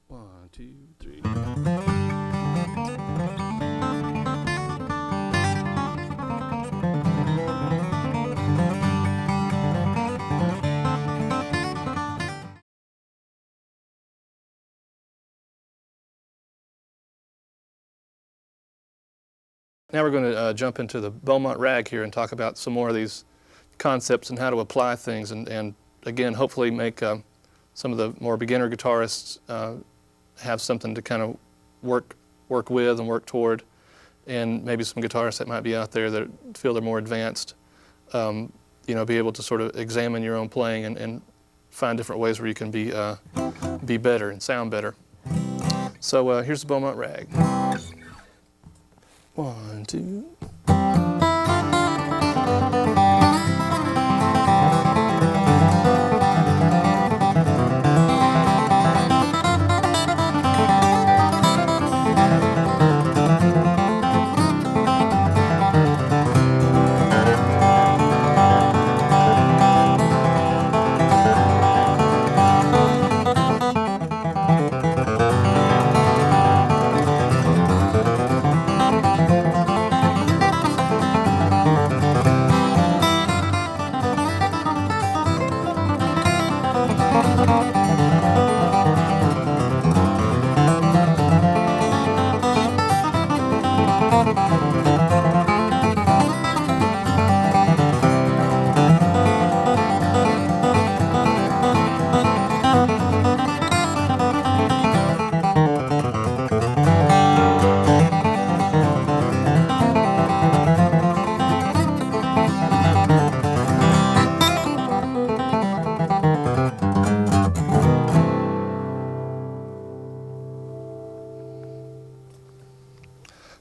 1, 2, 3. Now we're going to jump into the Beaumont rag here and talk about some more of these concepts and how to apply things, and again, hopefully make some of the more beginner guitarists have something to kind of work with and work toward, and maybe some guitarists that might be out there that feel they're more advanced, you know, be able to sort of examine your own playing and find different ways where you can be better and sound better. So here's the Beaumont rag. 1, 2.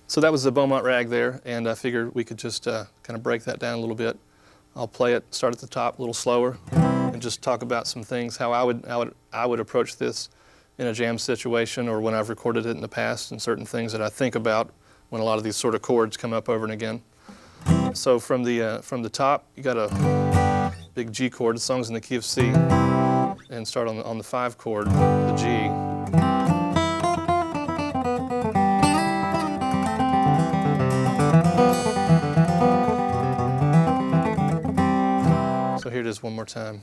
So that was the Beaumont rag there, and I figured we could just kind of break that down a little bit. I'll play it, start at the top a little slower, and just talk about some things, how I would approach this in a jam situation or when I've recorded it in the past, and certain things that I think about when a lot of these sort of chords come up over and again. So from the top, you got a big G chord. The song's in the key of C, and start on the 5 chord, the G. So here it is one more time.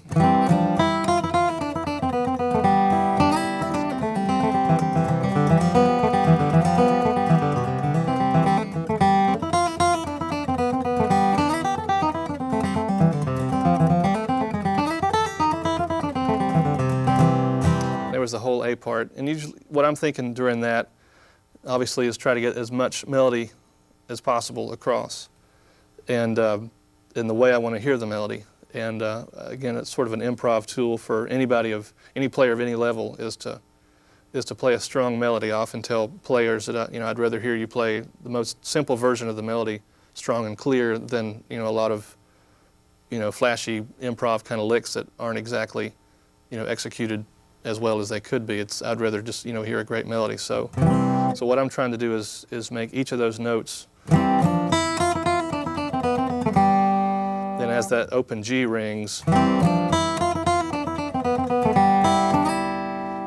There was the whole A part, and usually what I'm thinking during that, obviously, is try to get as much melody as possible across, and in the way I want to hear the melody. And again, it's sort of an improv tool for any player of any level is to play a strong melody. I often tell players that I'd rather hear you play the most simple version of the melody, strong and clear, than a lot of flashy improv kind of licks that aren't exactly executed as well as they could be. I'd rather just hear a great melody. So what I'm trying to do is make each of those notes. Then as that open G rings, I'm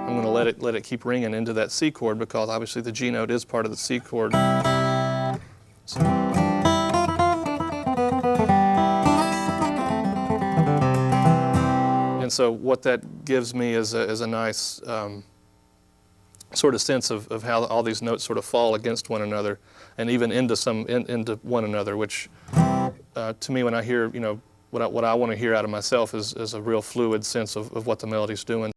going to let it keep ringing into that C chord, because obviously the G note is part of the C chord. So, and so what that gives me is a nice sort of sense of how all these notes sort of fall against one another and even into one another, which to me, when I hear what I want to hear out of myself is a real fluid sense of what the melody's doing.